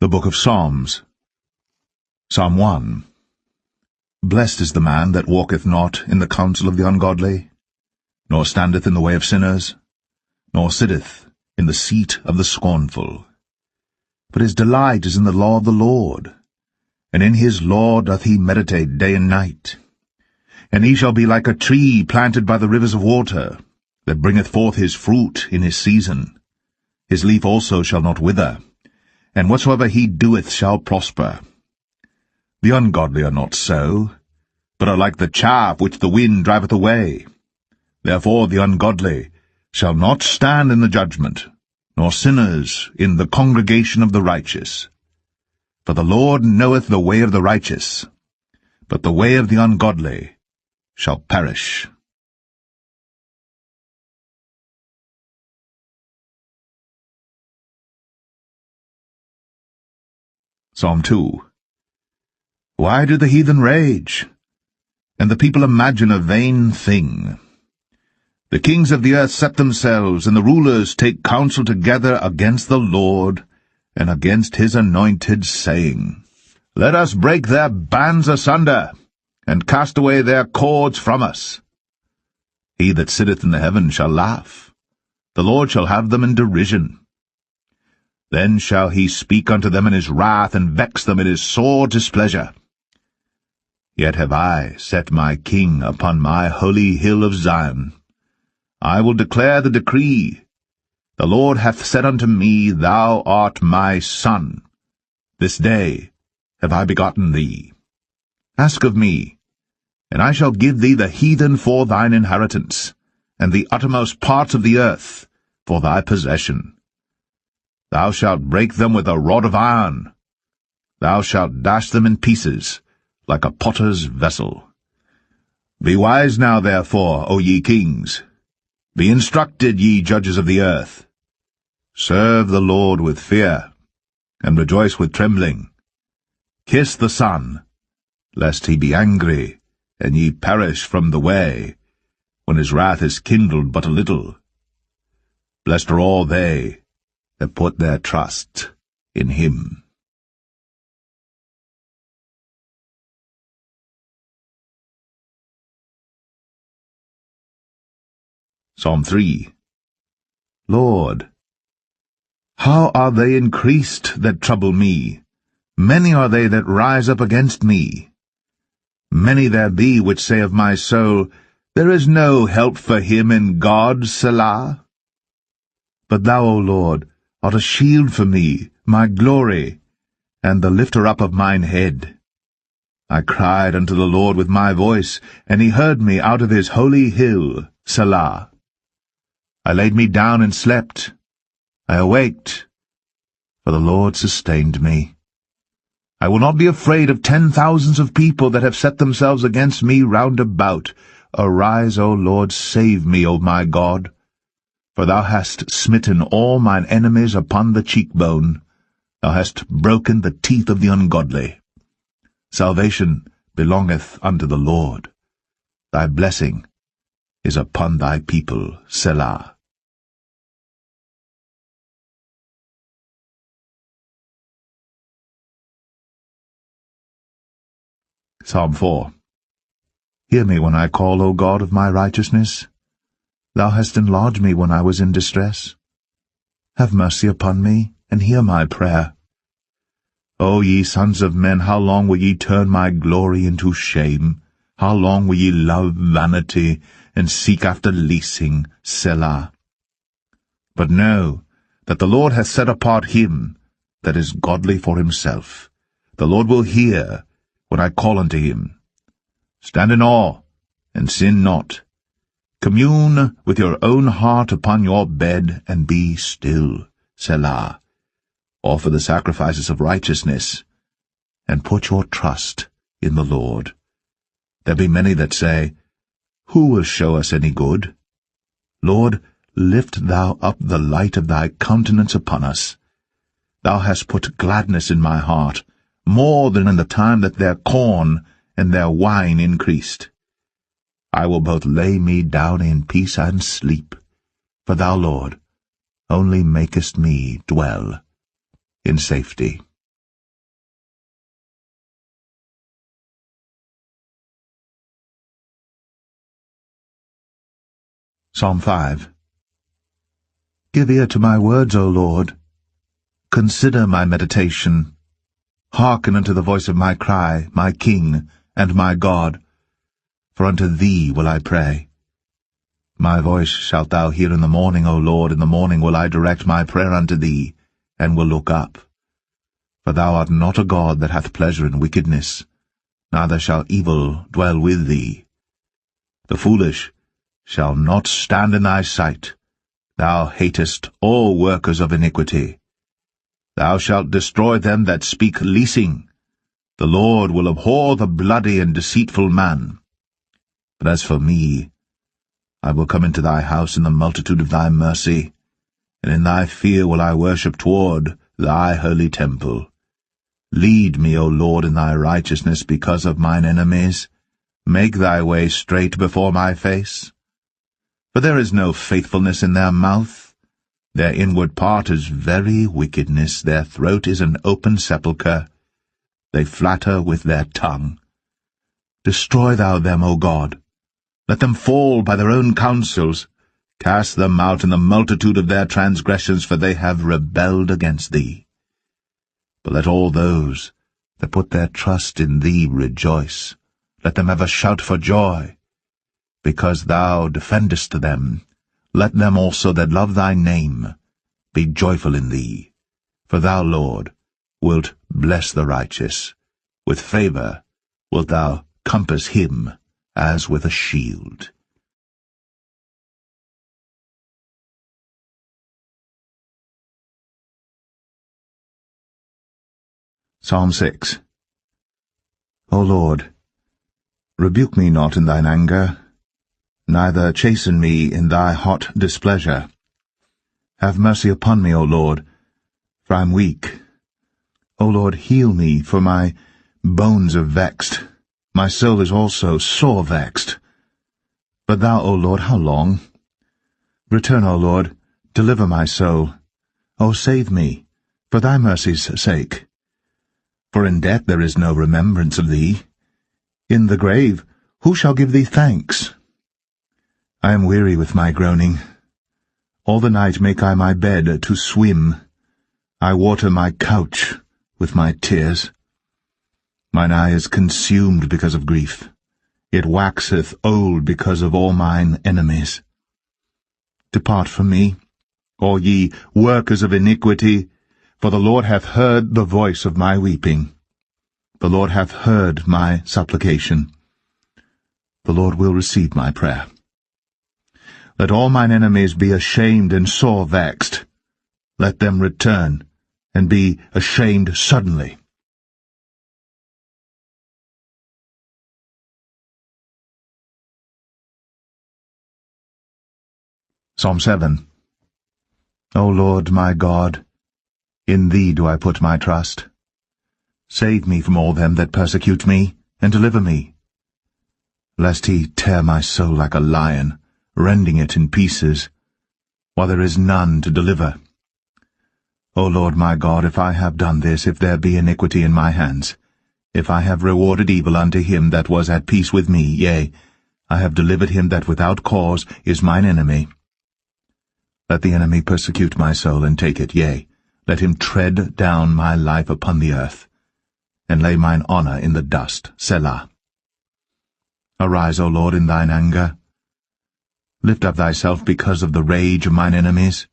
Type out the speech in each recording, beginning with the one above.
The Book of Psalms. Psalm 1. Blessed is the man that walketh not in the counsel of the ungodly, nor standeth in the way of sinners, nor sitteth in the seat of the scornful. But his delight is in the law of the Lord, and in his law doth he meditate day and night. And he shall be like a tree planted by the rivers of water, that bringeth forth his fruit in his season. His leaf also shall not wither, and whatsoever he doeth shall prosper. The ungodly are not so, but are like the chaff which the wind driveth away. Therefore the ungodly shall not stand in the judgment, nor sinners in the congregation of the righteous. For the Lord knoweth the way of the righteous, but the way of the ungodly shall perish. Psalm 2. Why do the heathen rage, and the people imagine a vain thing? The kings of the earth set themselves, and the rulers take counsel together against the Lord, and against his anointed, saying, Let us break their bands asunder, and cast away their cords from us. He that sitteth in the heaven shall laugh. The Lord shall have them in derision. Then shall he speak unto them in his wrath, and vex them in his sore displeasure. Yet have I set my king upon my holy hill of Zion. I will declare the decree. The Lord hath said unto me, Thou art my son. This day have I begotten thee. Ask of me, and I shall give thee the heathen for thine inheritance, and the uttermost parts of the earth for thy possession. Thou shalt break them with a rod of iron. Thou shalt dash them in pieces, like a potter's vessel. Be wise now, therefore, O ye kings. Be instructed, ye judges of the earth. Serve the Lord with fear, and rejoice with trembling. Kiss the Son, lest he be angry, and ye perish from the way, when his wrath is kindled but a little. Blessed are all they that put their trust in him. Psalm 3. Lord, how are they increased that trouble me? Many are they that rise up against me. Many there be which say of my soul, There is no help for him in God, Selah. But thou, O Lord, art a shield for me, my glory, and the lifter up of mine head. I cried unto the Lord with my voice, and he heard me out of his holy hill, Selah. I laid me down and slept. I awaked, for the Lord sustained me. I will not be afraid of 10,000s of people that have set themselves against me round about. Arise, O Lord, save me, O my God. For thou hast smitten all mine enemies upon the cheekbone. Thou hast broken the teeth of the ungodly. Salvation belongeth unto the Lord. Thy blessing is upon thy people, Selah. Psalm 4. Hear me when I call, O God of my righteousness. Thou hast enlarged me when I was in distress. Have mercy upon me, and hear my prayer. O ye sons of men, how long will ye turn my glory into shame? How long will ye love vanity, and seek after leasing, Selah? But know that the Lord hath set apart him that is godly for himself. The Lord will hear when I call unto him. Stand in awe, and sin not. Commune with your own heart upon your bed, and be still, Selah. Offer the sacrifices of righteousness, and put your trust in the Lord. There be many that say, Who will show us any good? Lord, lift thou up the light of thy countenance upon us. Thou hast put gladness in my heart, more than in the time that their corn and their wine increased. I will both lay me down in peace and sleep, for thou, Lord, only makest me dwell in safety. Psalm 5. Give ear to my words, O Lord. Consider my meditation. Hearken unto the voice of my cry, my King and my God. For unto thee will I pray. My voice shalt thou hear in the morning, O Lord. In the morning will I direct my prayer unto thee, and will look up. For thou art not a God that hath pleasure in wickedness, neither shall evil dwell with thee. The foolish shall not stand in thy sight. Thou hatest all workers of iniquity. Thou shalt destroy them that speak leasing. The Lord will abhor the bloody and deceitful man. But as for me, I will come into thy house in the multitude of thy mercy, and in thy fear will I worship toward thy holy temple. Lead me, O Lord, in thy righteousness because of mine enemies. Make thy way straight before my face. For there is no faithfulness in their mouth. Their inward part is very wickedness. Their throat is an open sepulchre. They flatter with their tongue. Destroy thou them, O God. Let them fall by their own counsels. Cast them out in the multitude of their transgressions, for they have rebelled against thee. But let all those that put their trust in thee rejoice. Let them have a shout for joy, because thou defendest them. Let them also that love thy name be joyful in thee. For thou, Lord, wilt bless the righteous. With favour wilt thou compass him as with a shield. Psalm 6. O Lord, rebuke me not in thine anger, neither chasten me in thy hot displeasure. Have mercy upon me, O Lord, for I am weak. O Lord, heal me, for my bones are vexed. My soul is also sore vexed. But thou, O Lord, how long? Return, O Lord, deliver my soul. O save me, for thy mercy's sake. For in death there is no remembrance of thee. In the grave who shall give thee thanks? I am weary with my groaning. All the night make I my bed to swim. I water my couch with my tears. Mine eye is consumed because of grief. It waxeth old because of all mine enemies. Depart from me, all ye workers of iniquity, for the Lord hath heard the voice of my weeping. The Lord hath heard my supplication. The Lord will receive my prayer. Let all mine enemies be ashamed and sore vexed. Let them return and be ashamed suddenly. Psalm 7. O Lord my God, in thee do I put my trust. Save me from all them that persecute me, and deliver me. Lest he tear my soul like a lion, rending it in pieces, while there is none to deliver. O Lord my God, if I have done this, if there be iniquity in my hands, if I have rewarded evil unto him that was at peace with me, yea, I have delivered him that without cause is mine enemy. Let the enemy persecute my soul and take it, yea, let him tread down my life upon the earth, and lay mine honour in the dust. Selah. Arise, O Lord, in thine anger. Lift up thyself because of the rage of mine enemies,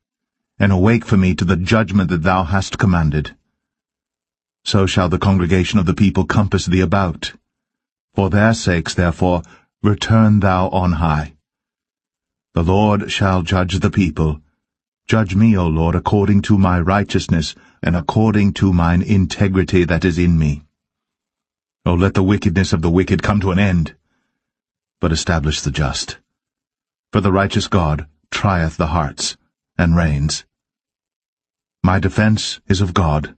and awake for me to the judgment that thou hast commanded. So shall the congregation of the people compass thee about. For their sakes, therefore, return thou on high. The Lord shall judge the people. Judge me, O Lord, according to my righteousness, and according to mine integrity that is in me. O let the wickedness of the wicked come to an end, but establish the just. For the righteous God trieth the hearts, and reigns. My defence is of God,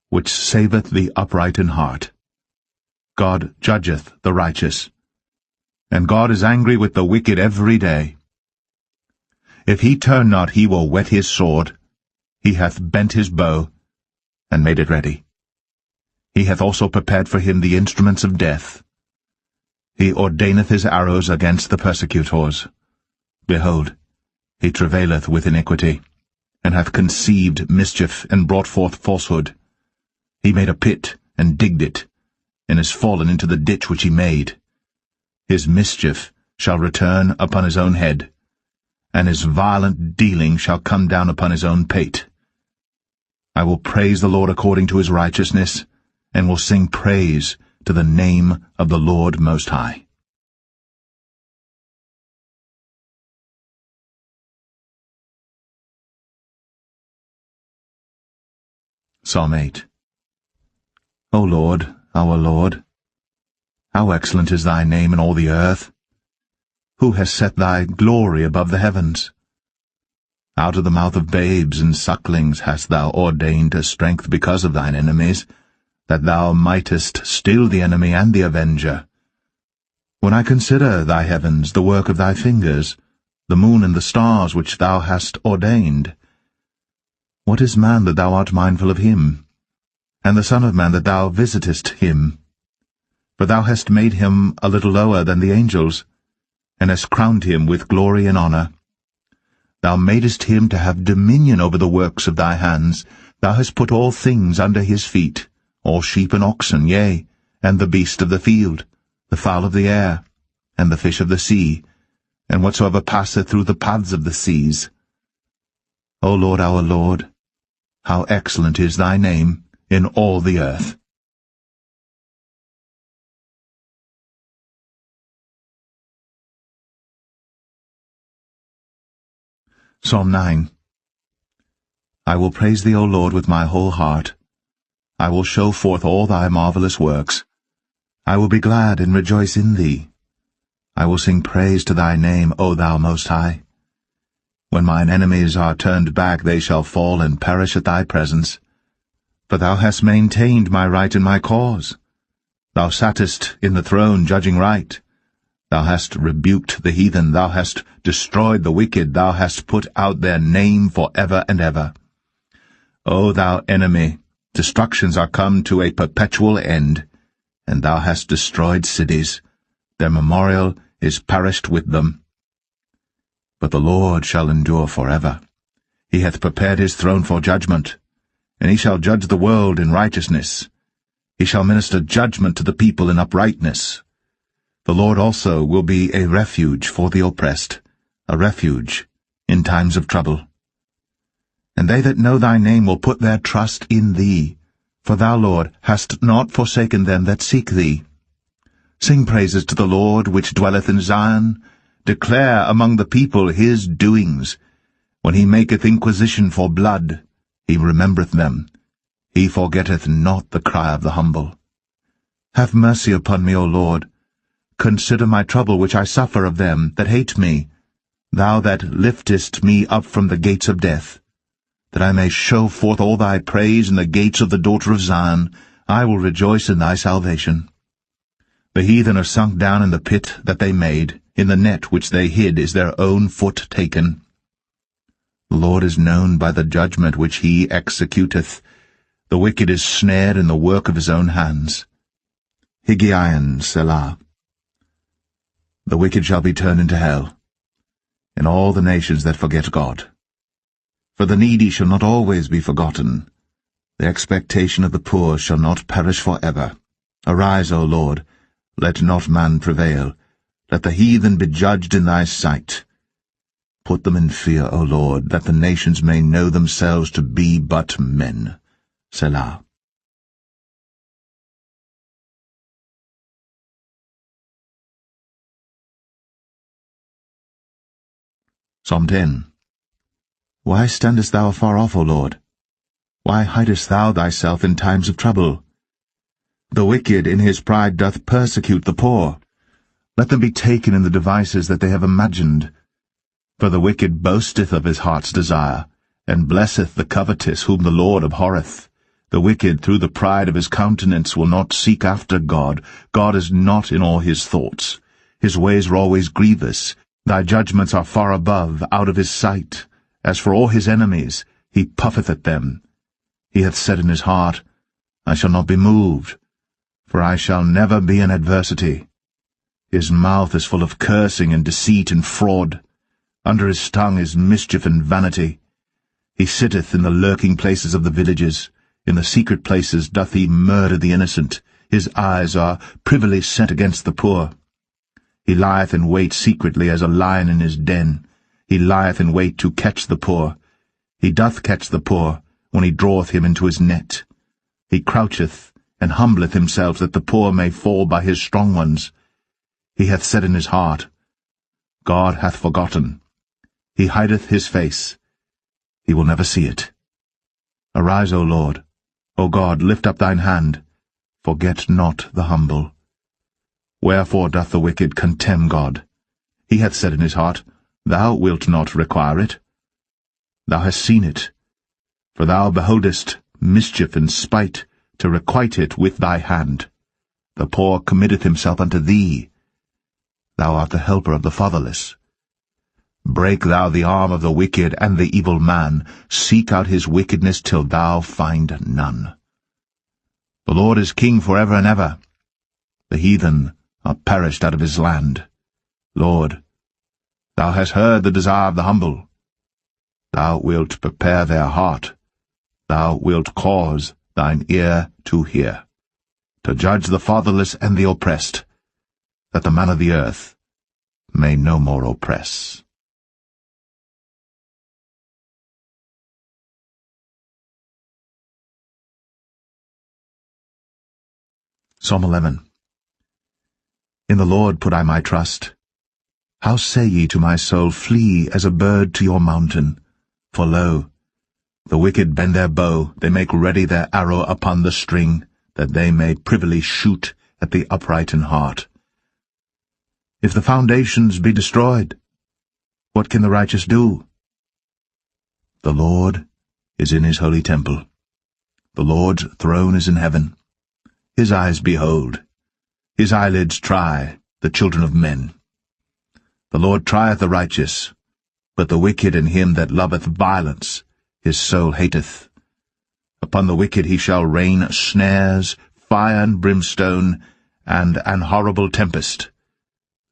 which saveth the upright in heart. God judgeth the righteous, and God is angry with the wicked every day. If he turn not, he will whet his sword. He hath bent his bow, and made it ready. He hath also prepared for him the instruments of death. He ordaineth his arrows against the persecutors. Behold, He travaileth with iniquity, and hath conceived mischief, and brought forth falsehood. He made a pit, and digged it, and is fallen into the ditch which he made. His mischief shall return upon his own head, and his violent dealing shall come down upon his own pate. I will praise the Lord according to his righteousness, and will sing praise to the name of the Lord Most High. Psalm 8. O Lord, our Lord, how excellent is thy name in all the earth! Who has set thy glory above the heavens? Out of the mouth of babes and sucklings hast thou ordained a strength because of thine enemies, that thou mightest still the enemy and the avenger. When I consider thy heavens, the work of thy fingers, the moon and the stars which thou hast ordained, what is man that thou art mindful of him, and the Son of Man that thou visitest him? For thou hast made him a little lower than the angels, and hast crowned him with glory and honour. Thou madest him to have dominion over the works of thy hands. Thou hast put all things under his feet, all sheep and oxen, yea, and the beast of the field, the fowl of the air, and the fish of the sea, and whatsoever passeth through the paths of the seas. O Lord, our Lord, how excellent is thy name in all the earth! Psalm 9. I will praise thee, O Lord, with my whole heart. I will show forth all thy marvelous works. I will be glad and rejoice in thee. I will sing praise to thy name, O thou Most High. When mine enemies are turned back, they shall fall and perish at thy presence. For thou hast maintained my right and my cause. Thou sattest in the throne judging right. Thou hast rebuked the heathen, thou hast destroyed the wicked, thou hast put out their name for ever and ever. O thou enemy, destructions are come to a perpetual end, and thou hast destroyed cities. Their memorial is perished with them. But the Lord shall endure forever. He hath prepared his throne for judgment, and he shall judge the world in righteousness. He shall minister judgment to the people in uprightness. The Lord also will be a refuge for the oppressed, a refuge in times of trouble. And they that know thy name will put their trust in thee, for thou, Lord, hast not forsaken them that seek thee. Sing praises to the Lord which dwelleth in Zion. Declare among the people his doings. When he maketh inquisition for blood, he remembereth them. He forgetteth not the cry of the humble. Have mercy upon me, O Lord. Consider my trouble which I suffer of them that hate me, thou that liftest me up from the gates of death. That I may show forth all thy praise in the gates of the daughter of Zion, I will rejoice in thy salvation. The heathen are sunk down in the pit that they made, in the net which they hid is their own foot taken. The Lord is known by the judgment which he executeth. The wicked is snared in the work of his own hands. Higgaion, Selah. The wicked shall be turned into hell, and all the nations that forget God. For the needy shall not always be forgotten. The expectation of the poor shall not perish for ever. Arise, O Lord, let not man prevail. Let the heathen be judged in thy sight. Put them in fear, O Lord, that the nations may know themselves to be but men. Selah. Psalm 10. Why standest thou afar off, O Lord? Why hidest thou thyself in times of trouble? The wicked in his pride doth persecute the poor. Let them be taken in the devices that they have imagined. For the wicked boasteth of his heart's desire, and blesseth the covetous whom the Lord abhorreth. The wicked through the pride of his countenance will not seek after God. God is not in all his thoughts. His ways are always grievous. Thy judgments are far above, out of his sight. As for all his enemies, he puffeth at them. He hath said in his heart, I shall not be moved, for I shall never be in adversity. His mouth is full of cursing and deceit and fraud. Under his tongue is mischief and vanity. He sitteth in the lurking places of the villages. In the secret places doth he murder the innocent. His eyes are privily set against the poor. He lieth in wait secretly as a lion in his den. He lieth in wait to catch the poor. He doth catch the poor, when he draweth him into his net. He croucheth, and humbleth himself, that the poor may fall by his strong ones. He hath said in his heart, God hath forgotten. He hideth his face. He will never see it. Arise, O Lord. O God, lift up thine hand. Forget not the humble. Wherefore doth the wicked contemn God? He hath said in his heart, Thou wilt not require it. Thou hast seen it, for thou beholdest mischief and spite, to requite it with thy hand. The poor committeth himself unto thee. Thou art the helper of the fatherless. Break thou the arm of the wicked and the evil man. Seek out his wickedness till thou find none. The Lord is king for ever and ever. The heathen are perished out of his land. Lord, thou hast heard the desire of the humble. Thou wilt prepare their heart. Thou wilt cause thine ear to hear, to judge the fatherless and the oppressed, that the man of the earth may no more oppress. Psalm 11. In the Lord put I my trust. How say ye to my soul, Flee as a bird to your mountain? For lo, the wicked bend their bow, they make ready their arrow upon the string, that they may privily shoot at the upright in heart. If the foundations be destroyed, what can the righteous do? The Lord is in his holy temple. The Lord's throne is in heaven. His eyes behold, his eyelids try the children of men. The Lord trieth the righteous, but the wicked and him that loveth violence his soul hateth. Upon the wicked he shall rain snares, fire and brimstone, and an horrible tempest.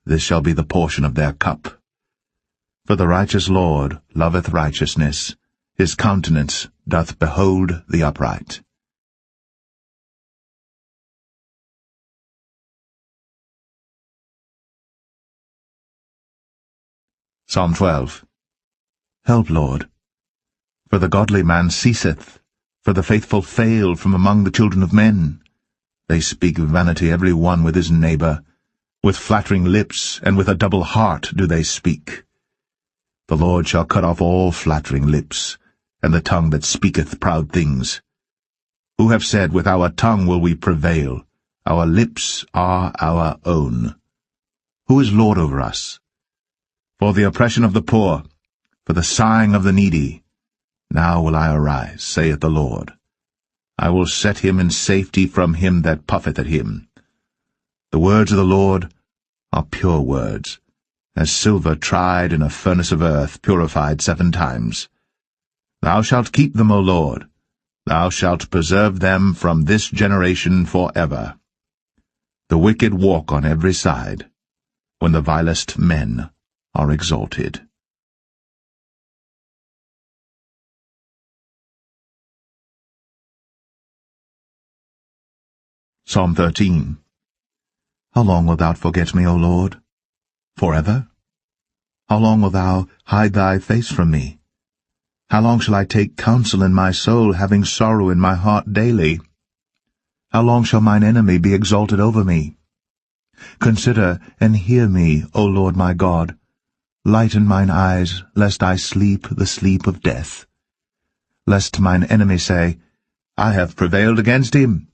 This shall be the portion of their cup. For the righteous Lord loveth righteousness, his countenance doth behold the upright. Psalm 12. Help, Lord, for the godly man ceaseth, for the faithful fail from among the children of men. They speak vanity every one with his neighbor. With flattering lips and with a double heart do they speak. The Lord shall cut off all flattering lips, and the tongue that speaketh proud things. Who have said, With our tongue will we prevail, our lips are our own. Who is Lord over us? For the oppression of the poor, for the sighing of the needy, now will I arise, saith the Lord. I will set him in safety from him that puffeth at him. The words of the Lord are pure words, as silver tried in a furnace of earth, purified 7 times. Thou shalt keep them, O Lord. Thou shalt preserve them from this generation for ever. The wicked walk on every side, when the vilest men are exalted. Psalm 13. How long wilt thou forget me, O Lord? Forever? How long wilt thou hide thy face from me? How long shall I take counsel in my soul, having sorrow in my heart daily? How long shall mine enemy be exalted over me? Consider and hear me, O Lord my God. Lighten mine eyes, lest I sleep the sleep of death. Lest mine enemy say, I have prevailed against him,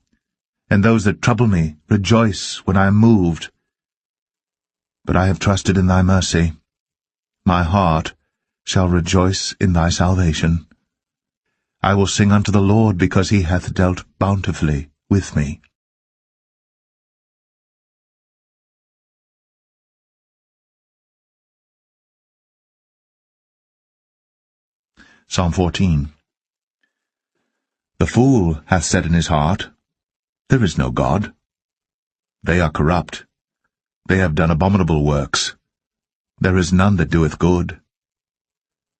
and those that trouble me rejoice when I am moved. But I have trusted in thy mercy. My heart shall rejoice in thy salvation. I will sing unto the Lord, because he hath dealt bountifully with me. Psalm 14. The fool hath said in his heart, There is no God. They are corrupt. They have done abominable works. There is none that doeth good,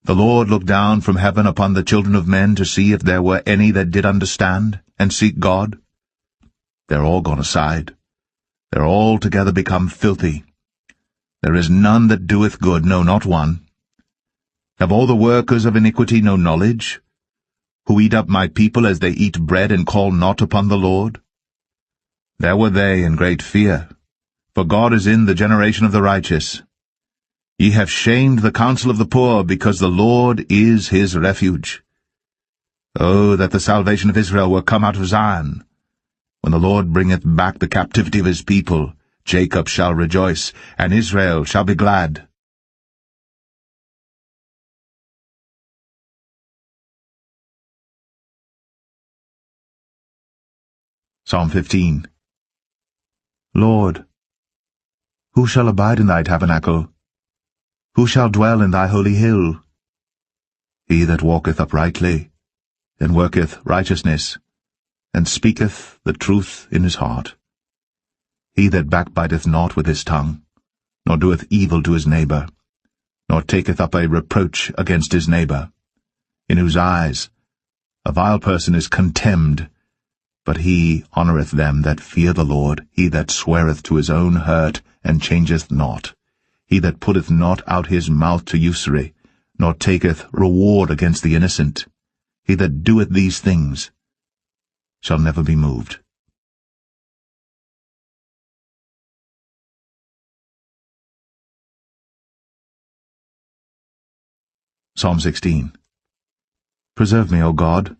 The Lord looked down from heaven upon the children of men to see if there were any that did understand, and seek God. They're all gone aside. They're altogether become filthy. There is none that doeth good, no, not one. Have all the workers of iniquity no knowledge, who eat up my people as they eat bread, and call not upon the Lord? There were they in great fear, for God is in the generation of the righteous. Ye have shamed the counsel of the poor, because the Lord is his refuge. Oh, that the salvation of Israel were come out of Zion! When the Lord bringeth back the captivity of his people, Jacob shall rejoice, and Israel shall be glad. Psalm 15. Lord, who shall abide in thy tabernacle? Who shall dwell in thy holy hill? He that walketh uprightly, and worketh righteousness, and speaketh the truth in his heart. He that backbiteth not with his tongue, nor doeth evil to his neighbour, nor taketh up a reproach against his neighbour, in whose eyes a vile person is contemned, but he honoureth them that fear the Lord. He that sweareth to his own hurt, and changeth not. He that putteth not out his mouth to usury, nor taketh reward against the innocent. He that doeth these things shall never be moved. Psalm 16. Preserve me, O God,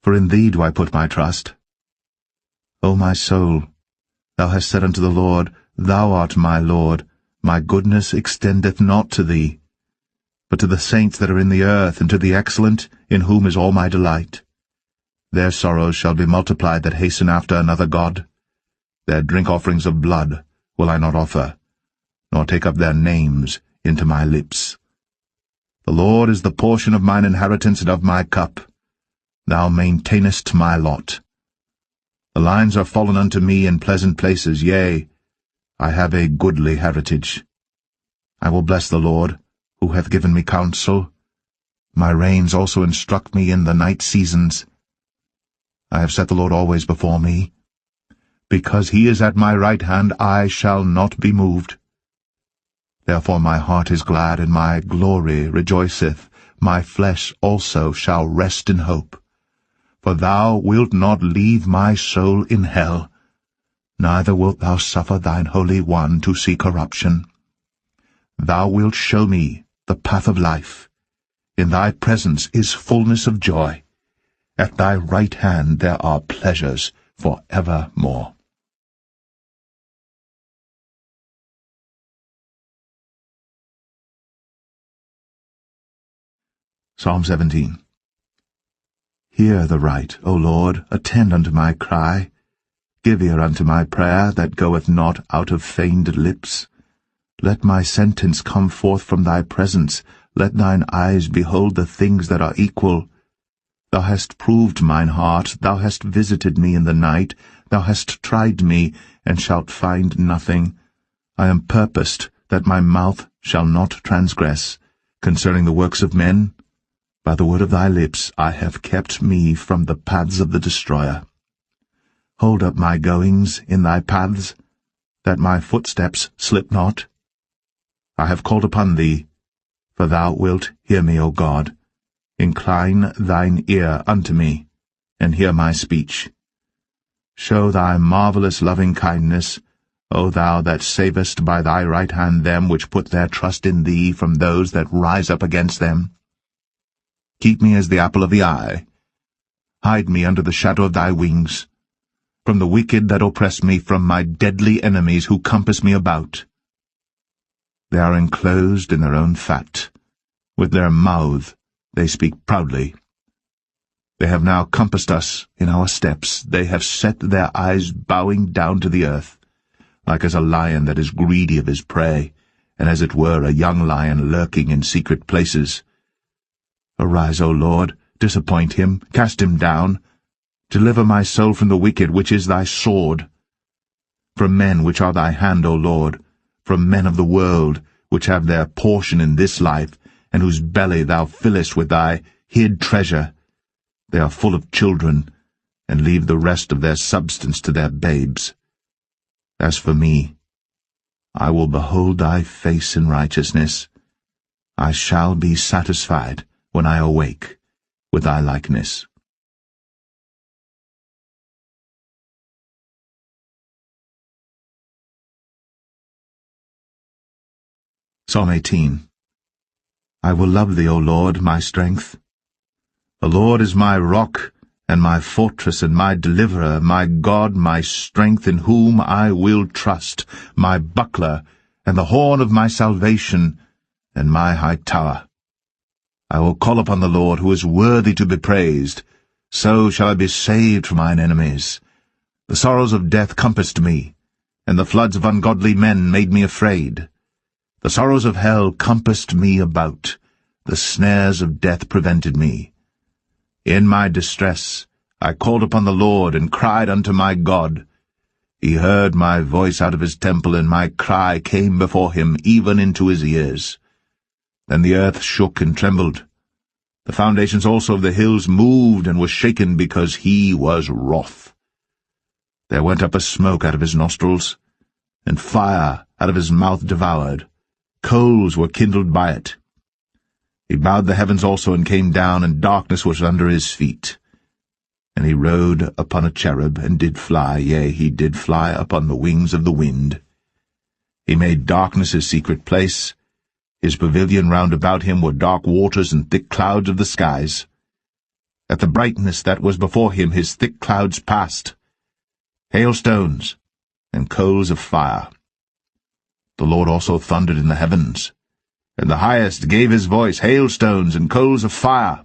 for in thee do I put my trust. O my soul, thou hast said unto the Lord, Thou art my Lord, my goodness extendeth not to thee, but to the saints that are in the earth, and to the excellent, in whom is all my delight. Their sorrows shall be multiplied that hasten after another god. Their drink offerings of blood will I not offer, nor take up their names into my lips. The Lord is the portion of mine inheritance and of my cup. Thou maintainest my lot. The lines are fallen unto me in pleasant places, yea, I have a goodly heritage. I will bless the Lord, who hath given me counsel. My reins also instruct me in the night seasons. I have set the Lord always before me. Because he is at my right hand, I shall not be moved. Therefore my heart is glad, and my glory rejoiceth. My flesh also shall rest in hope. For thou wilt not leave my soul in hell, neither wilt thou suffer thine Holy One to see corruption. Thou wilt show me the path of life. In thy presence is fullness of joy. At thy right hand there are pleasures for evermore. Psalm 17. Hear the right, O Lord, attend unto my cry. Give ear unto my prayer, that goeth not out of feigned lips. Let my sentence come forth from thy presence. Let thine eyes behold the things that are equal. Thou hast proved mine heart, thou hast visited me in the night, thou hast tried me, and shalt find nothing. I am purposed that my mouth shall not transgress. Concerning the works of men, by the word of thy lips I have kept me from the paths of the destroyer. Hold up my goings in thy paths, that my footsteps slip not. I have called upon thee, for thou wilt hear me, O God. Incline thine ear unto me, and hear my speech. Show thy marvelous loving-kindness, O thou that savest by thy right hand them which put their trust in thee from those that rise up against them. Keep me as the apple of the eye. Hide me under the shadow of thy wings, from the wicked that oppress me, from my deadly enemies who compass me about. They are enclosed in their own fat. With their mouth they speak proudly. They have now compassed us in our steps. They have set their eyes bowing down to the earth, like as a lion that is greedy of his prey, and as it were a young lion lurking in secret places. Arise, O Lord, disappoint him, cast him down. Deliver my soul from the wicked, which is thy sword. From men which are thy hand, O Lord, from men of the world, which have their portion in this life, and whose belly thou fillest with thy hid treasure. They are full of children, and leave the rest of their substance to their babes. As for me, I will behold thy face in righteousness. I shall be satisfied when I awake with thy likeness. Psalm 18. I will love thee, O Lord, my strength. The Lord is my rock, and my fortress, and my deliverer, my God, my strength, in whom I will trust, my buckler, and the horn of my salvation, and my high tower. I will call upon the Lord, who is worthy to be praised. So shall I be saved from mine enemies. The sorrows of death compassed me, and the floods of ungodly men made me afraid. The sorrows of hell compassed me about. The snares of death prevented me. In my distress I called upon the Lord, and cried unto my God. He heard my voice out of his temple, and my cry came before him, even into his ears. Then the earth shook and trembled. The foundations also of the hills moved and were shaken, because he was wroth. There went up a smoke out of his nostrils, and fire out of his mouth devoured. Coals were kindled by it. He bowed the heavens also, and came down, and darkness was under his feet. And he rode upon a cherub, and did fly, yea, he did fly upon the wings of the wind. He made darkness his secret place. His pavilion round about him were dark waters and thick clouds of the skies. At the brightness that was before him his thick clouds passed, hailstones and coals of fire. The Lord also thundered in the heavens, and the highest gave his voice, hailstones and coals of fire.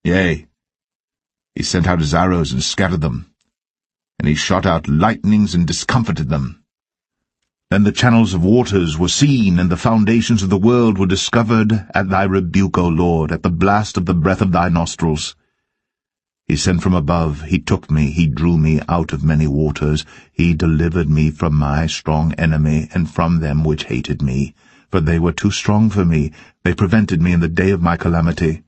Yea, he sent out his arrows and scattered them, and he shot out lightnings and discomfited them. Then the channels of waters were seen, and the foundations of the world were discovered at thy rebuke, O Lord, at the blast of the breath of thy nostrils. He sent from above, he took me, he drew me out of many waters. He delivered me from my strong enemy, and from them which hated me. For they were too strong for me, they prevented me in the day of my calamity.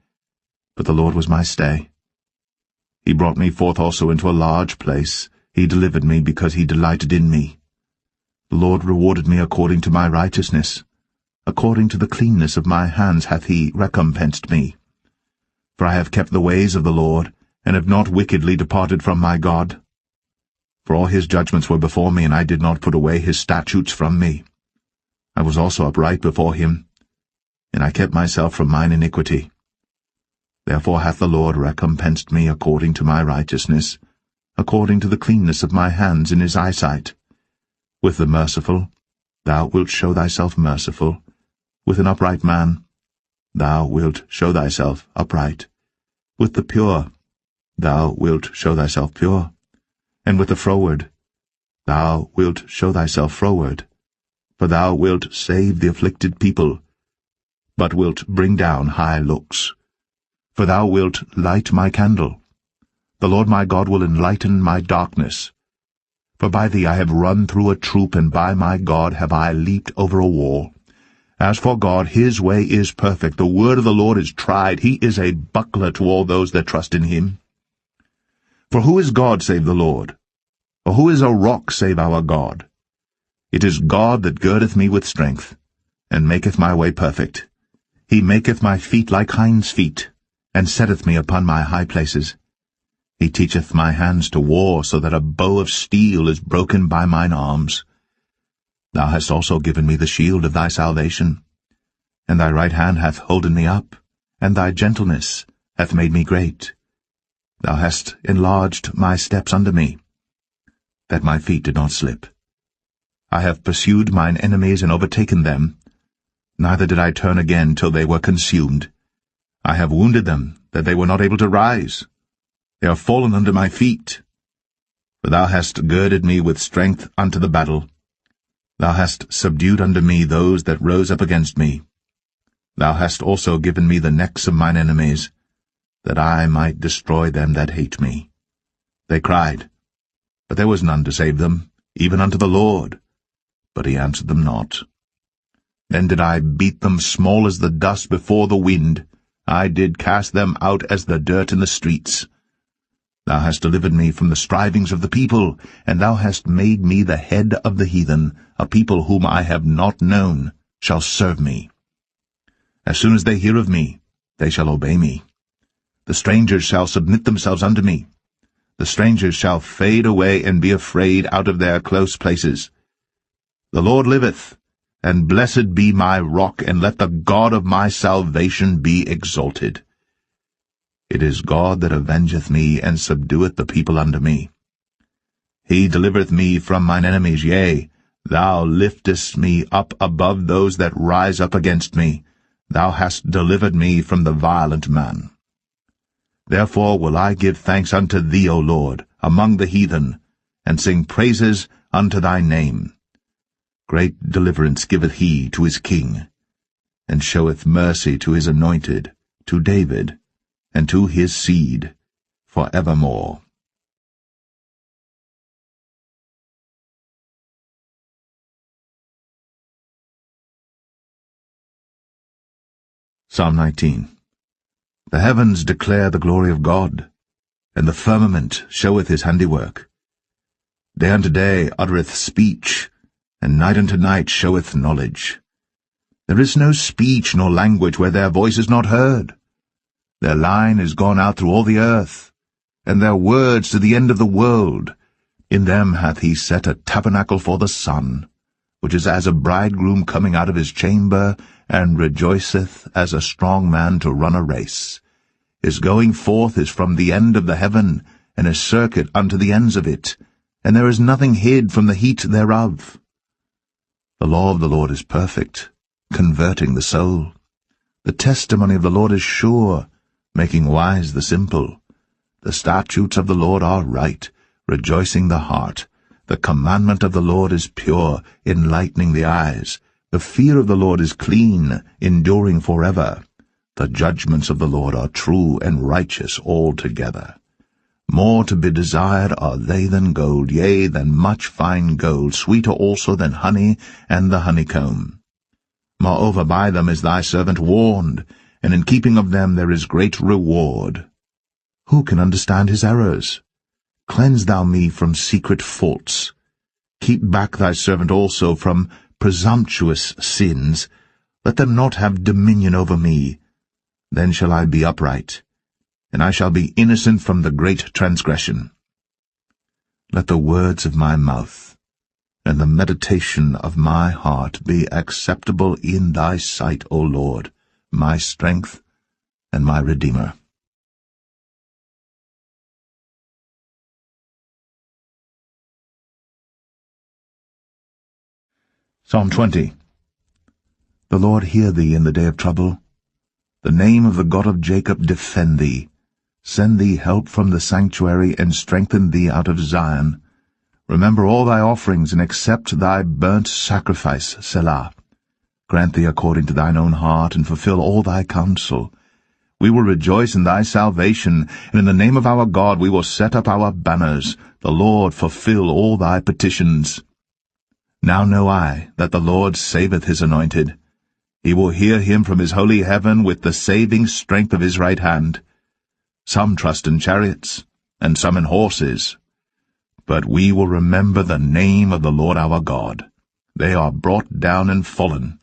But the Lord was my stay. He brought me forth also into a large place. He delivered me, because he delighted in me. The Lord rewarded me according to my righteousness. According to the cleanness of my hands hath he recompensed me. For I have kept the ways of the Lord, and have not wickedly departed from my God. For all his judgments were before me, and I did not put away his statutes from me. I was also upright before him, and I kept myself from mine iniquity. Therefore hath the Lord recompensed me according to my righteousness, according to the cleanness of my hands in his eyesight. With the merciful thou wilt show thyself merciful, with an upright man thou wilt show thyself upright, with the pure thou wilt show thyself pure, and with the froward thou wilt show thyself froward. For thou wilt save the afflicted people, but wilt bring down high looks. For thou wilt light my candle. The Lord my God will enlighten my darkness. For by thee I have run through a troop, and by my God have I leaped over a wall. As for God, his way is perfect. The word of the Lord is tried. He is a buckler to all those that trust in him. For who is God save the Lord? Or who is a rock save our God? It is God that girdeth me with strength, and maketh my way perfect. He maketh my feet like hinds' feet, and setteth me upon my high places. He teacheth my hands to war, so that a bow of steel is broken by mine arms. Thou hast also given me the shield of thy salvation, and thy right hand hath holden me up, and thy gentleness hath made me great. Thou hast enlarged my steps under me, that my feet did not slip. I have pursued mine enemies and overtaken them, neither did I turn again till they were consumed. I have wounded them, that they were not able to rise. They are fallen under my feet. For thou hast girded me with strength unto the battle. Thou hast subdued unto me those that rose up against me. Thou hast also given me the necks of mine enemies, that I might destroy them that hate me. They cried, but there was none to save them, even unto the Lord. But he answered them not. Then did I beat them small as the dust before the wind. I did cast them out as the dirt in the streets. Thou hast delivered me from the strivings of the people, and thou hast made me the head of the heathen. A people whom I have not known shall serve me. As soon as they hear of me, they shall obey me. The strangers shall submit themselves unto me. The strangers shall fade away and be afraid out of their close places. The Lord liveth, and blessed be my rock, and let the God of my salvation be exalted. It is God that avengeth me, and subdueth the people unto me. He delivereth me from mine enemies, yea, thou liftest me up above those that rise up against me. Thou hast delivered me from the violent man. Therefore will I give thanks unto thee, O Lord, among the heathen, and sing praises unto thy name. Great deliverance giveth he to his king, and showeth mercy to his anointed, to David, and to his seed, for evermore. Psalm 19. The heavens declare the glory of God, and the firmament showeth his handiwork. Day unto day uttereth speech, and night unto night showeth knowledge. There is no speech nor language where their voice is not heard. Their line is gone out through all the earth, and their words to the end of the world. In them hath he set a tabernacle for the sun, which is as a bridegroom coming out of his chamber, and rejoiceth as a strong man to run a race. His going forth is from the end of the heaven, and his circuit unto the ends of it, and there is nothing hid from the heat thereof. The law of the Lord is perfect, converting the soul. The testimony of the Lord is sure, making wise the simple. The statutes of the Lord are right, rejoicing the heart. The commandment of the Lord is pure, enlightening the eyes. The fear of the Lord is clean, enduring forever. The judgments of the Lord are true and righteous altogether. More to be desired are they than gold, yea, than much fine gold, sweeter also than honey and the honeycomb. Moreover, by them is thy servant warned, and in keeping of them there is great reward. Who can understand his errors? Cleanse thou me from secret faults. Keep back thy servant also from presumptuous sins. Let them not have dominion over me. Then shall I be upright, and I shall be innocent from the great transgression. Let the words of my mouth and the meditation of my heart be acceptable in thy sight, O Lord, my strength and my Redeemer. Psalm 20. The Lord hear thee in the day of trouble. The name of the God of Jacob defend thee. Send thee help from the sanctuary, and strengthen thee out of Zion. Remember all thy offerings, and accept thy burnt sacrifice, Selah. Grant thee according to thine own heart, and fulfill all thy counsel. We will rejoice in thy salvation, and in the name of our God we will set up our banners. The Lord fulfill all thy petitions. Now know I that the Lord saveth his anointed. He will hear him from his holy heaven with the saving strength of his right hand. Some trust in chariots, and some in horses. But we will remember the name of the Lord our God. They are brought down and fallen,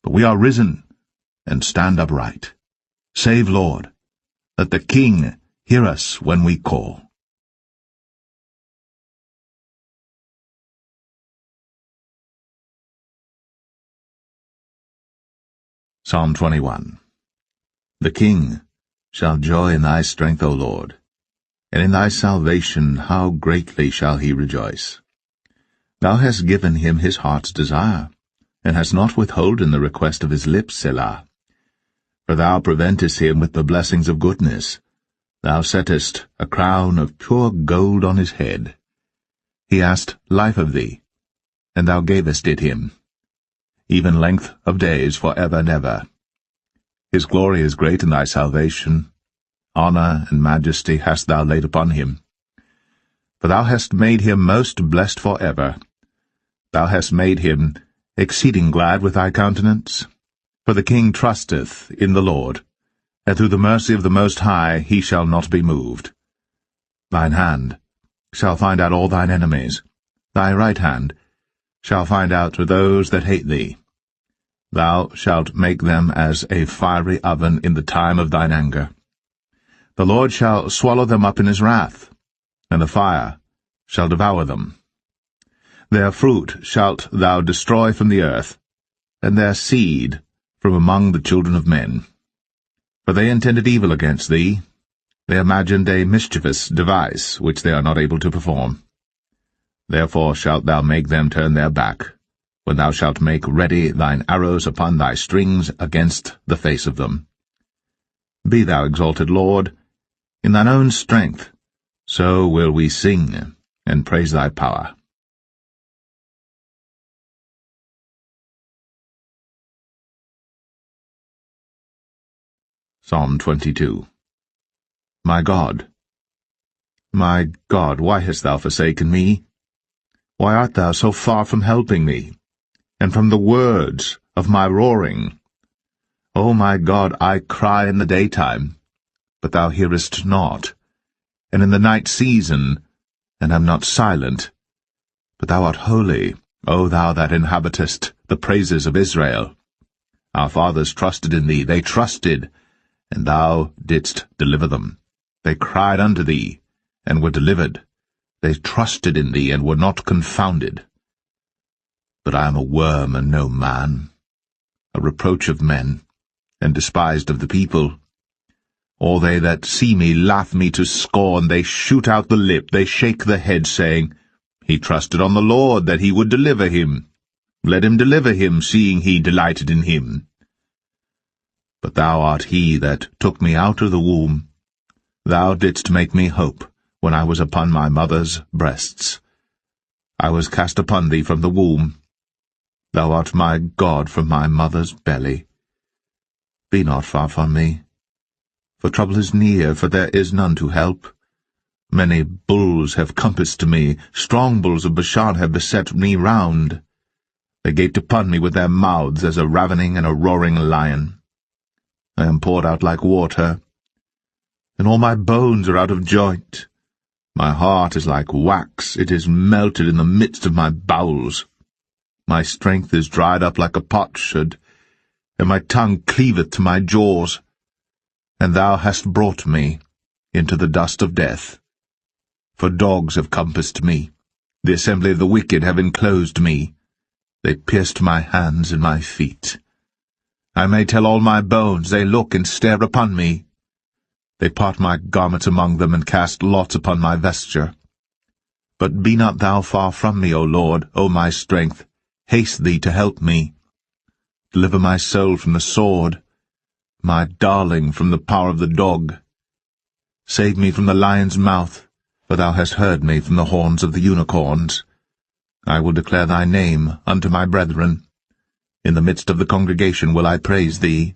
but we are risen, and stand upright. Save, Lord. Let the King hear us when we call. Psalm 21. The King shall joy in thy strength, O Lord, and in thy salvation how greatly shall he rejoice. Thou hast given him his heart's desire, and hast not withholden the request of his lips, Selah. For thou preventest him with the blessings of goodness. Thou settest a crown of pure gold on his head. He asked life of thee, and thou gavest it him, even length of days for ever and ever. His glory is great in thy salvation. Honour and majesty hast thou laid upon him. For thou hast made him most blessed for ever. Thou hast made him exceeding glad with thy countenance? For the king trusteth in the Lord, and through the mercy of the Most High he shall not be moved. Thine hand shall find out all thine enemies, thy right hand shall find out those that hate thee. Thou shalt make them as a fiery oven in the time of thine anger. The Lord shall swallow them up in his wrath, and the fire shall devour them. Their fruit shalt thou destroy from the earth, and their seed from among the children of men. For they intended evil against thee, they imagined a mischievous device which they are not able to perform. Therefore shalt thou make them turn their back, when thou shalt make ready thine arrows upon thy strings against the face of them. Be thou exalted, Lord, in thine own strength, so will we sing and praise thy power. Psalm 22. My God, why hast thou forsaken me? Why art thou so far from helping me, and from the words of my roaring? O my God, I cry in the daytime, but thou hearest not, and in the night season, and am not silent. But thou art holy, O thou that inhabitest the praises of Israel. Our fathers trusted in thee, they trusted, and thou didst deliver them. They cried unto thee, and were delivered. They trusted in thee, and were not confounded. But I am a worm and no man, a reproach of men, and despised of the people. All they that see me laugh me to scorn. They shoot out the lip, they shake the head, saying, He trusted on the Lord, that he would deliver him. Let him deliver him, seeing he delighted in him. But thou art he that took me out of the womb. Thou didst make me hope, when I was upon my mother's breasts. I was cast upon thee from the womb. Thou art my God from my mother's belly. Be not far from me, for trouble is near, for there is none to help. Many bulls have compassed me, strong bulls of Bashan have beset me round. They gaped upon me with their mouths as a ravening and a roaring lion. I am poured out like water, and all my bones are out of joint. My heart is like wax, it is melted in the midst of my bowels. My strength is dried up like a potsherd, and my tongue cleaveth to my jaws. And thou hast brought me into the dust of death. For dogs have compassed me, the assembly of the wicked have enclosed me. They pierced my hands and my feet. I may tell all my bones, they look and stare upon me. They part my garments among them, and cast lots upon my vesture. But be not thou far from me, O Lord, O my strength. Haste thee to help me. Deliver my soul from the sword, my darling from the power of the dog. Save me from the lion's mouth, for thou hast heard me from the horns of the unicorns. I will declare thy name unto my brethren. In the midst of the congregation will I praise thee.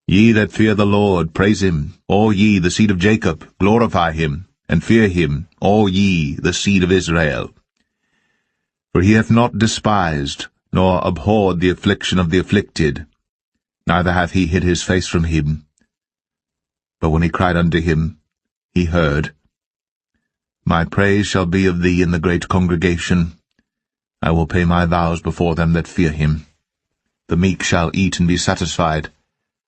Ye that fear the Lord, praise him. All ye, the seed of Jacob, glorify him, and fear him, all ye, the seed of Israel. For he hath not despised, nor abhorred the affliction of the afflicted, neither hath he hid his face from him. But when he cried unto him, he heard. My praise shall be of thee in the great congregation. I will pay my vows before them that fear him. The meek shall eat and be satisfied.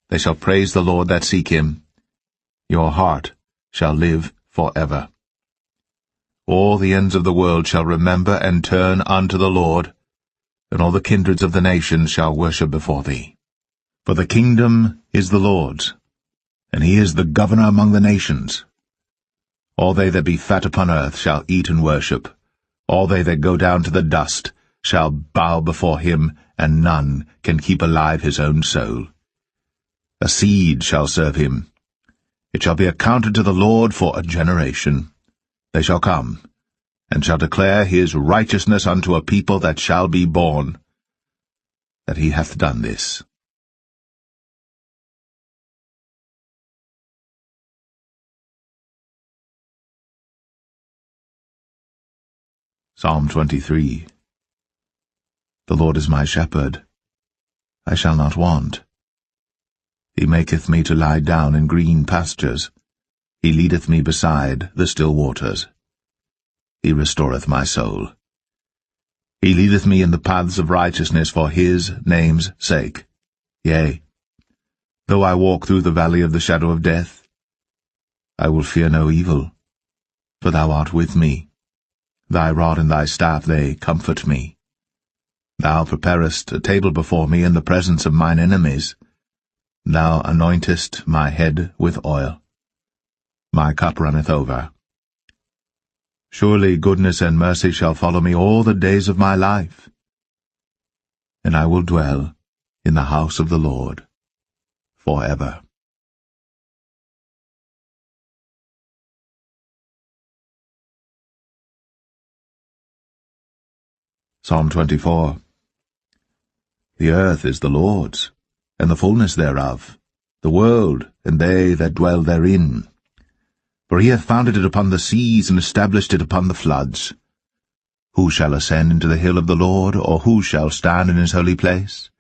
They shall praise the Lord that seek him. Your heart shall live for ever. All the ends of the world shall remember and turn unto the Lord, and all the kindreds of the nations shall worship before thee. For the kingdom is the Lord's, and he is the governor among the nations. All they that be fat upon earth shall eat and worship. All they that go down to the dust shall bow before him, and none can keep alive his own soul. A seed shall serve him. It shall be accounted to the Lord for a generation. They shall come, and shall declare his righteousness unto a people that shall be born, that he hath done this. Psalm 23. The Lord is my shepherd. I shall not want. He maketh me to lie down in green pastures. He leadeth me beside the still waters. He restoreth my soul. He leadeth me in the paths of righteousness for his name's sake. Yea, though I walk through the valley of the shadow of death, I will fear no evil, for thou art with me. Thy rod and thy staff, they comfort me. Thou preparest a table before me in the presence of mine enemies. Thou anointest my head with oil. My cup runneth over. Surely goodness and mercy shall follow me all the days of my life, and I will dwell in the house of the Lord forever. Psalm 24. The earth is the Lord's, and the fullness thereof, the world, and they that dwell therein. For he hath founded it upon the seas, and established it upon the floods. Who shall ascend into the hill of the Lord, or who shall stand in his holy place?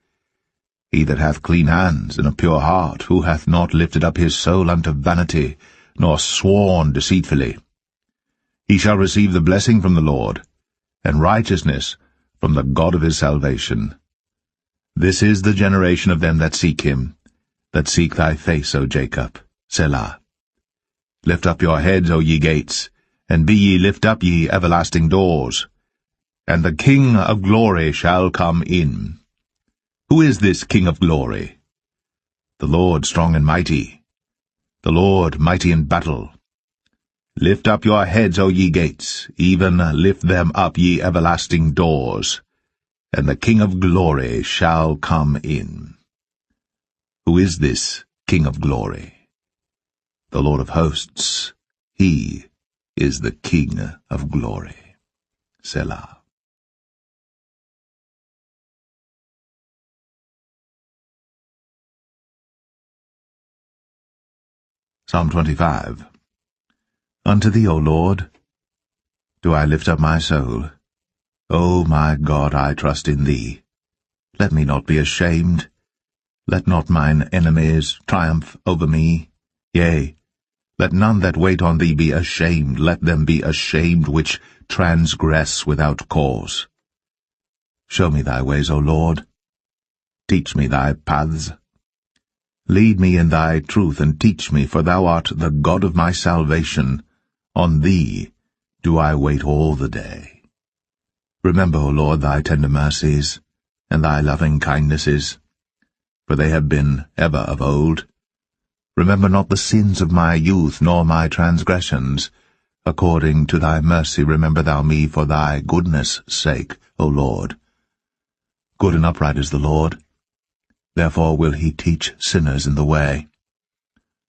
He that hath clean hands and a pure heart, who hath not lifted up his soul unto vanity, nor sworn deceitfully. He shall receive the blessing from the Lord, and righteousness from the God of his salvation. This is the generation of them that seek him, that seek thy face, O Jacob. Selah. Lift up your heads, O ye gates, and be ye lift up, ye everlasting doors, and the King of glory shall come in. Who is this King of glory? The Lord strong and mighty, the Lord mighty in battle. Lift up your heads, O ye gates, even lift them up, ye everlasting doors, and the King of glory shall come in. Who is this King of glory? The Lord of hosts, he is the King of glory. Selah. Psalm 25. Unto thee, O Lord, do I lift up my soul. O my God, I trust in thee. Let me not be ashamed. Let not mine enemies triumph over me. Yea, let none that wait on thee be ashamed. Let them be ashamed which transgress without cause. Show me thy ways, O Lord. Teach me thy paths. Lead me in thy truth, and teach me, for thou art the God of my salvation. On thee do I wait all the day. Remember, O Lord, thy tender mercies, and thy loving kindnesses, for they have been ever of old. Remember not the sins of my youth, nor my transgressions. According to thy mercy remember thou me for thy goodness' sake, O Lord. Good and upright is the Lord. Therefore will he teach sinners in the way.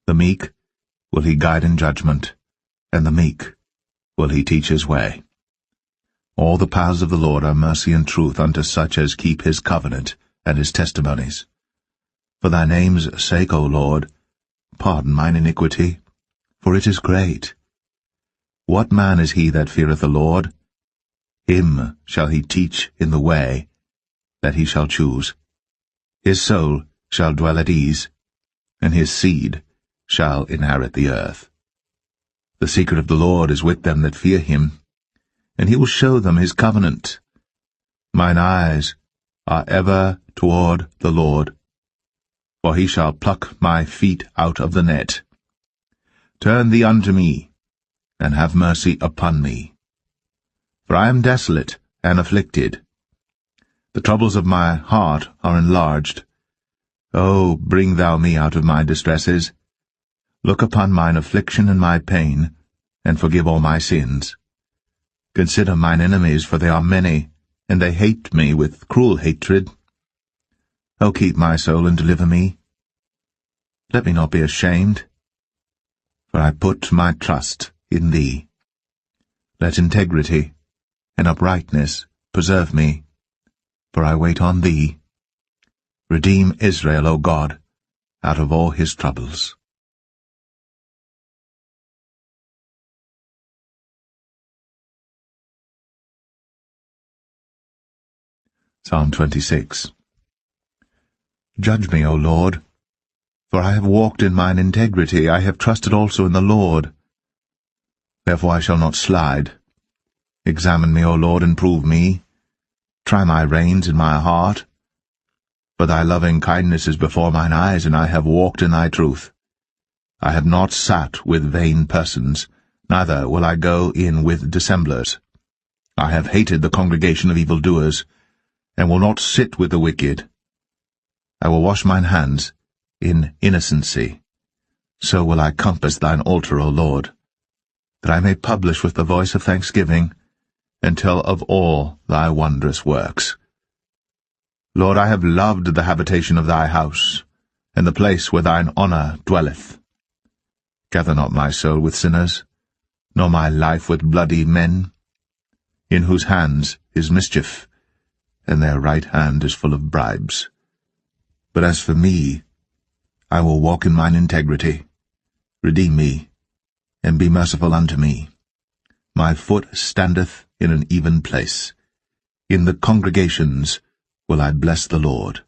The meek will he guide in judgment, and the meek will he teach his way. All the paths of the Lord are mercy and truth unto such as keep his covenant and his testimonies. For thy name's sake, O Lord, pardon mine iniquity, for it is great. What man is he that feareth the Lord? Him shall he teach in the way that he shall choose. His soul shall dwell at ease, and his seed shall inherit the earth. The secret of the Lord is with them that fear him, and he will show them his covenant. Mine eyes are ever toward the Lord, for he shall pluck my feet out of the net. Turn thee unto me, and have mercy upon me. For I am desolate and afflicted. The troubles of my heart are enlarged. O bring thou me out of my distresses. Look upon mine affliction and my pain, and forgive all my sins. Consider mine enemies, for they are many, and they hate me with cruel hatred. O keep my soul and deliver me. Let me not be ashamed, for I put my trust in thee. Let integrity and uprightness preserve me, for I wait on thee. Redeem Israel, O God, out of all his troubles. Psalm 26. Judge me, O Lord, for I have walked in mine integrity, I have trusted also in the Lord. Therefore I shall not slide. Examine me, O Lord, and prove me. Try my reins in my heart. For thy loving kindness is before mine eyes, and I have walked in thy truth. I have not sat with vain persons, neither will I go in with dissemblers. I have hated the congregation of evildoers, and will not sit with the wicked. I will wash mine hands in innocency. So will I compass thine altar, O Lord, that I may publish with the voice of thanksgiving, and tell of all thy wondrous works. Lord, I have loved the habitation of thy house, and the place where thine honour dwelleth. Gather not my soul with sinners, nor my life with bloody men, in whose hands is mischief, and their right hand is full of bribes. But as for me, I will walk in mine integrity. Redeem me, and be merciful unto me. My foot standeth in an even place. In the congregations will I bless the Lord.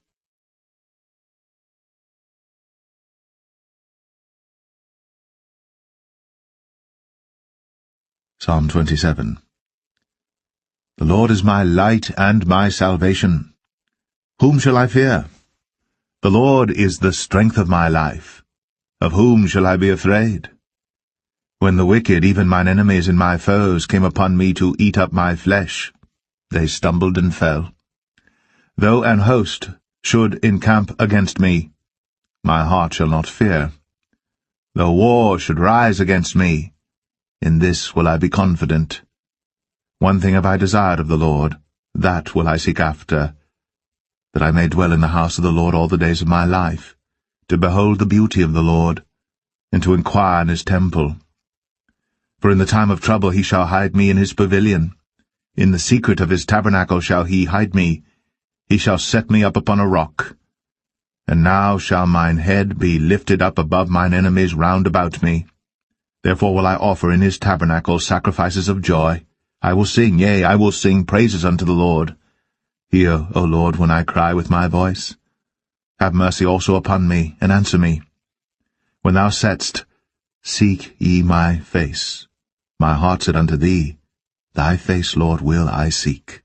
Psalm 27. The Lord is my light and my salvation. Whom shall I fear? The Lord is the strength of my life. Of whom shall I be afraid? When the wicked, even mine enemies and my foes, came upon me to eat up my flesh, they stumbled and fell. Though an host should encamp against me, my heart shall not fear. Though war should rise against me, in this will I be confident. One thing have I desired of the Lord, that will I seek after, that I may dwell in the house of the Lord all the days of my life, to behold the beauty of the Lord, and to inquire in his temple. For in the time of trouble he shall hide me in his pavilion. In the secret of his tabernacle shall he hide me. He shall set me up upon a rock. And now shall mine head be lifted up above mine enemies round about me. Therefore will I offer in his tabernacle sacrifices of joy. I will sing, yea, I will sing praises unto the Lord. Hear, O Lord, when I cry with my voice. Have mercy also upon me, and answer me. When thou saidst, Seek ye my face, my heart said unto thee, Thy face, Lord, will I seek.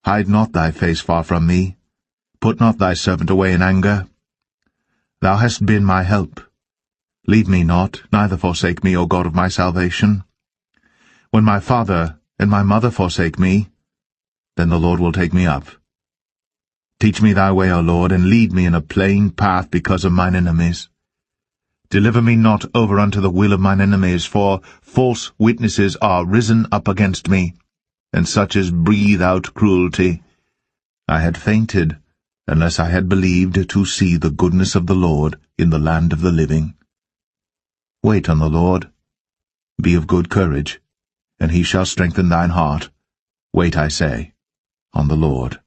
Hide not thy face far from me. Put not thy servant away in anger. Thou hast been my help. Leave me not, neither forsake me, O God of my salvation. When my father and my mother forsake me, then the Lord will take me up. Teach me thy way, O Lord, and lead me in a plain path because of mine enemies. Deliver me not over unto the will of mine enemies, for false witnesses are risen up against me, and such as breathe out cruelty. I had fainted, unless I had believed to see the goodness of the Lord in the land of the living. Wait on the Lord. Be of good courage, and he shall strengthen thine heart. Wait, I say, on the Lord.